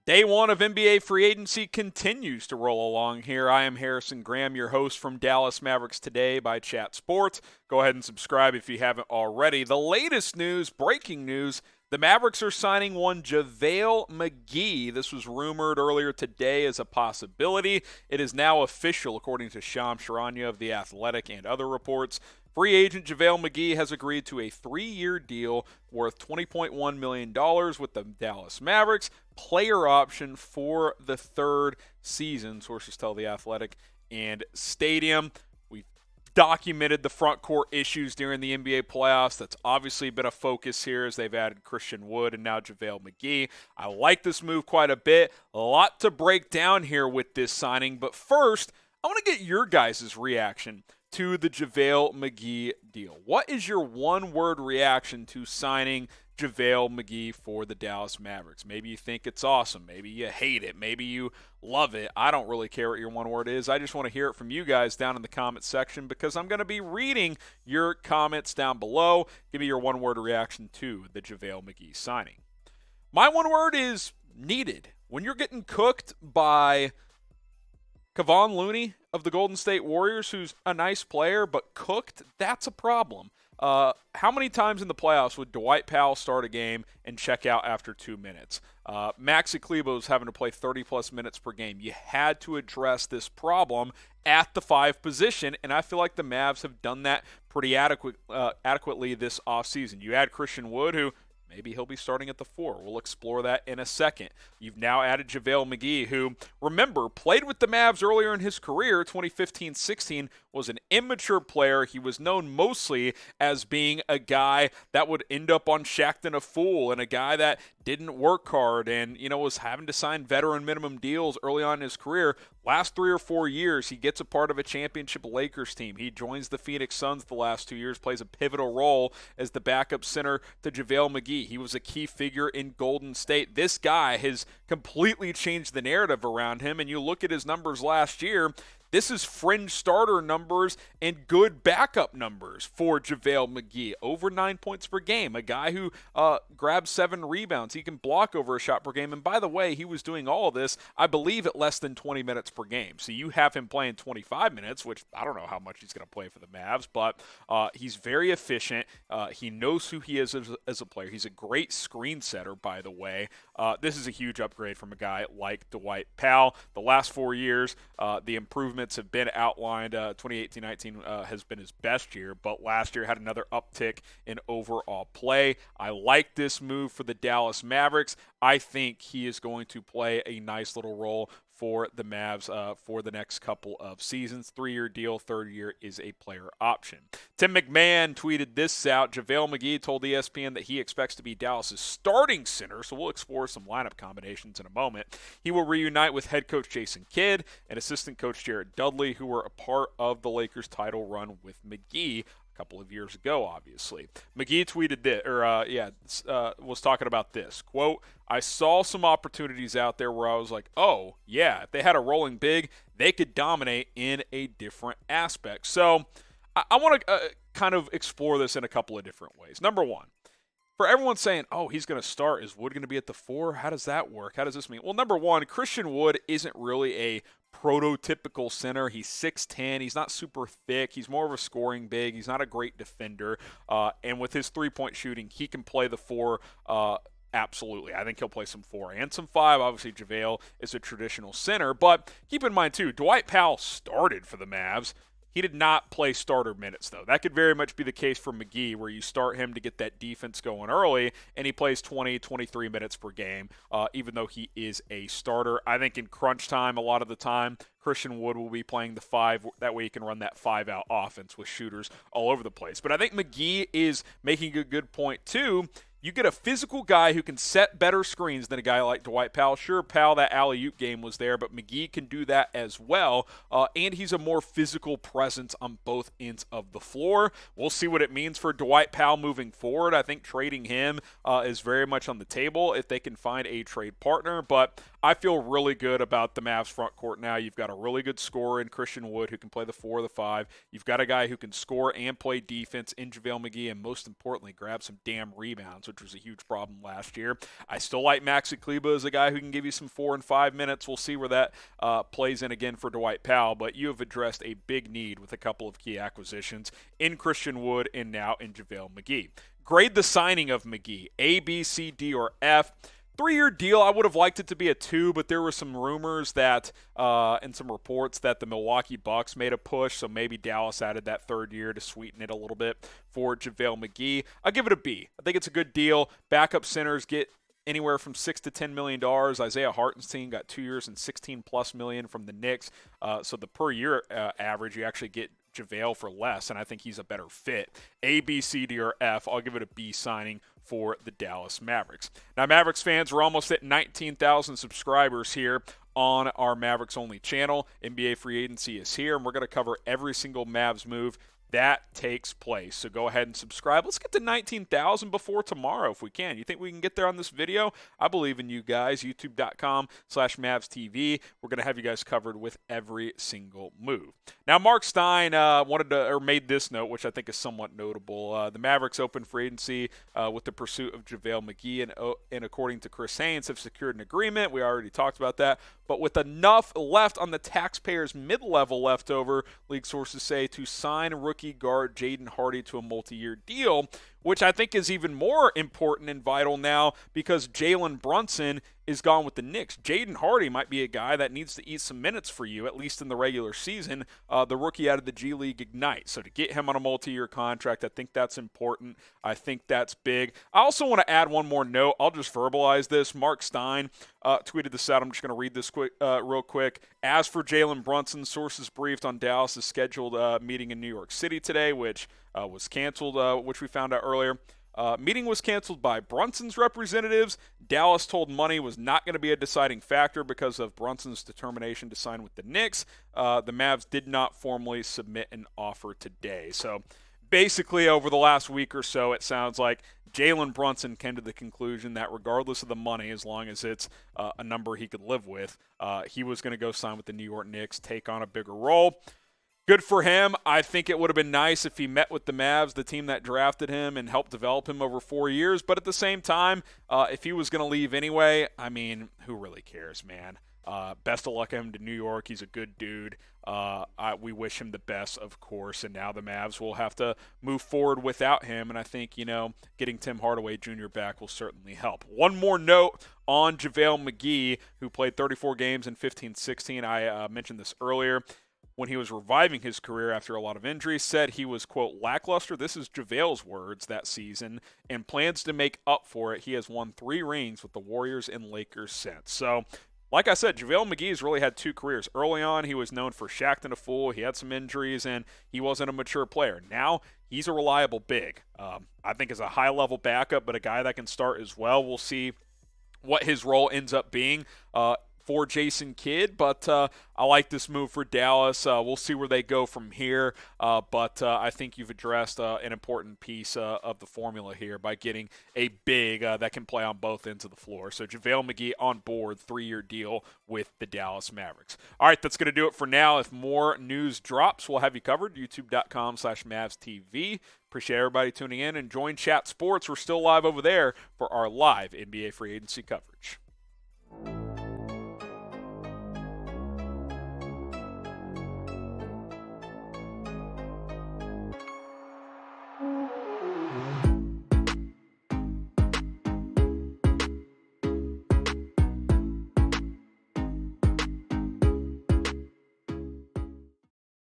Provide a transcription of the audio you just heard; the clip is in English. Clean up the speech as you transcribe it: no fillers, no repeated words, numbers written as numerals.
Day one of NBA free agency continues to roll along here. I am Harrison Graham, your host from Dallas Mavericks Today by Chat Sports. Go ahead and subscribe if you haven't already. The latest news, breaking news, the Mavericks are signing one JaVale McGee. This was rumored earlier today as a possibility. It is now official, according to Shams Charania of The Athletic and other reports. Free agent JaVale McGee has agreed to a 3-year deal worth $20.1 million with the Dallas Mavericks. Player option for the third season, sources tell The Athletic and Stadium. We've documented the front court issues during the NBA playoffs. That's obviously been a focus here as they've added Christian Wood and now JaVale McGee. I like this move quite a bit. A lot to break down here with this signing. But first, I want to get your guys' reaction to the JaVale McGee deal. What is your one-word reaction to signing JaVale McGee for the Dallas Mavericks? Maybe you think it's awesome. Maybe you hate it. Maybe you love it. I don't really care what your one word is. I just want to hear it from you guys down in the comments section because I'm going to be reading your comments down below. Give me your one-word reaction to the JaVale McGee signing. My one word is needed. When you're getting cooked by Kevon Looney of the Golden State Warriors, who's a nice player, but cooked, that's a problem. How many times in the playoffs would Dwight Powell start a game and check out after 2 minutes? Maxi Kleber was having to play 30-plus minutes per game. You had to address this problem at the 5 position, and I feel like the Mavs have done that pretty adequately this offseason. You add Christian Wood, who maybe he'll be starting at the 4. We'll explore that in a second. You've now added JaVale McGee, who, remember, played with the Mavs earlier in his career, 2015-16, was an immature player. He was known mostly as being a guy that would end up on Shaqtin' a Fool and a guy that didn't work hard and, was having to sign veteran minimum deals early on in his career. Last 3 or 4 years, he gets a part of a championship Lakers team. He joins the Phoenix Suns the last 2 years, plays a pivotal role as the backup center to JaVale McGee. He was a key figure in Golden State. This guy has completely changed the narrative around him, and you look at his numbers last year, this is fringe starter numbers and good backup numbers for JaVale McGee. Over 9 points per game. A guy who grabs 7 rebounds. He can block over a shot per game. And by the way, he was doing all of this, I believe, at less than 20 minutes per game. So you have him playing 25 minutes, which I don't know how much he's going to play for the Mavs, but he's very efficient. He knows who he is as a player. He's a great screen setter, by the way. This is a huge upgrade from a guy like Dwight Powell. The last 4 years, the improvements have been outlined. 2018-19 has been his best year, but last year had another uptick in overall play. I like this move for the Dallas Mavericks. I think he is going to play a nice little role for the Mavs for the next couple of seasons. 3-year deal, third year is a player option. Tim McMahon tweeted this out. JaVale McGee told ESPN that he expects to be Dallas' starting center, so we'll explore some lineup combinations in a moment. He will reunite with head coach Jason Kidd and assistant coach Jared Dudley, who were a part of the Lakers' title run with McGee a couple of years ago, obviously. McGee tweeted this, was talking about this. Quote, I saw some opportunities out there where I was like, oh, yeah, if they had a rolling big, they could dominate in a different aspect. So I want to kind of explore this in a couple of different ways. Number one, for everyone saying, oh, he's going to start, is Wood going to be at the 4? How does that work? How does this mean? Well, number one, Christian Wood isn't really a prototypical center. He's 6'10". He's not super thick. He's more of a scoring big. He's not a great defender. And with his three-point shooting, he can play the 4 absolutely. I think he'll play some 4 and some 5. Obviously, JaVale is a traditional center. But keep in mind, too, Dwight Powell started for the Mavs. He did not play starter minutes, though. That could very much be the case for McGee, where you start him to get that defense going early, and he plays 20, 23 minutes per game, even though he is a starter. I think in crunch time, a lot of the time, Christian Wood will be playing the 5. That way he can run that 5-out offense with shooters all over the place. But I think McGee is making a good point, too. You get a physical guy who can set better screens than a guy like Dwight Powell. Sure, Powell, that alley-oop game was there, but McGee can do that as well. And he's a more physical presence on both ends of the floor. We'll see what it means for Dwight Powell moving forward. I think trading him is very much on the table if they can find a trade partner. But I feel really good about the Mavs front court now. You've got a really good scorer in Christian Wood who can play the 4 or the 5. You've got a guy who can score and play defense in JaVale McGee, and most importantly, grab some damn rebounds, which was a huge problem last year. I still like Maxi Kleber as a guy who can give you some 4 and 5 minutes. We'll see where that plays in again for Dwight Powell, but you have addressed a big need with a couple of key acquisitions in Christian Wood and now in JaVale McGee. Grade the signing of McGee, A, B, C, D, or F. 3-year deal, I would have liked it to be a 2, but there were some rumors that and some reports that the Milwaukee Bucks made a push, so maybe Dallas added that 3rd year to sweeten it a little bit for JaVale McGee. I'll give it a B. I think it's a good deal. Backup centers get anywhere from $6 to $10 million. Isaiah Hartenstein got 2 years and $16+ million from the Knicks, so the per year average, you actually get JaVale for less, and I think he's a better fit. A, B, C, D, or F. I'll give it a B signing for the Dallas Mavericks. Now, Mavericks fans, we're almost at 19,000 subscribers here on our Mavericks-only channel. NBA free agency is here, and we're going to cover every single Mavs move that takes place. So go ahead and subscribe. Let's get to 19,000 before tomorrow if we can. You think we can get there on this video? I believe in you guys. YouTube.com/MavsTV. We're going to have you guys covered with every single move. Now, Mark Stein made this note, which I think is somewhat notable. The Mavericks open free agency with the pursuit of JaVale McGee, and according to Chris Haynes, have secured an agreement. We already talked about that. But with enough left on the taxpayers' mid-level leftover, league sources say, to sign rookie guard Jaden Hardy to a multi-year deal, which I think is even more important and vital now because Jalen Brunson is gone with the Knicks. Jaden Hardy might be a guy that needs to eat some minutes for you, at least in the regular season, the rookie out of the G League Ignite. So to get him on a multi-year contract, I think that's important. I think that's big. I also want to add one more note. I'll just verbalize this. Mark Stein tweeted this out. I'm just going to read this real quick. As for Jalen Brunson, sources briefed on Dallas' scheduled meeting in New York City today, which was canceled, which we found out earlier. Meeting was canceled by Brunson's representatives. Dallas told money was not going to be a deciding factor because of Brunson's determination to sign with the Knicks. The Mavs did not formally submit an offer today. So basically over the last week or so, it sounds like Jalen Brunson came to the conclusion that regardless of the money, as long as it's a number he could live with, he was going to go sign with the New York Knicks, take on a bigger role. Good for him. I think it would have been nice if he met with the Mavs, the team that drafted him, and helped develop him over 4 years. But at the same time, if he was going to leave anyway, I mean, who really cares, man? Best of luck to him to New York. He's a good dude. We wish him the best, of course. And now the Mavs will have to move forward without him. And I think, getting Tim Hardaway Jr. back will certainly help. One more note on JaVale McGee, who played 34 games in 15-16. I mentioned this earlier. When he was reviving his career after a lot of injuries, said he was, quote, lackluster. This is JaVale's words that season, and plans to make up for it. He has won 3 rings with the Warriors and Lakers since. So, like I said, JaVale McGee's really had 2 careers. Early on, he was known for Shaqtin' a Fool. He had some injuries, and he wasn't a mature player. Now, he's a reliable big. I think is a high-level backup, but a guy that can start as well. We'll see what his role ends up being for Jason Kidd, but I like this move for Dallas. We'll see where they go from here, but I think you've addressed an important piece of the formula here by getting a big that can play on both ends of the floor. So JaVale McGee on board, 3-year deal with the Dallas Mavericks. All right, that's going to do it for now. If more news drops, we'll have you covered. YouTube.com/MavsTV. Appreciate everybody tuning in, and join Chat Sports. We're still live over there for our live NBA free agency coverage.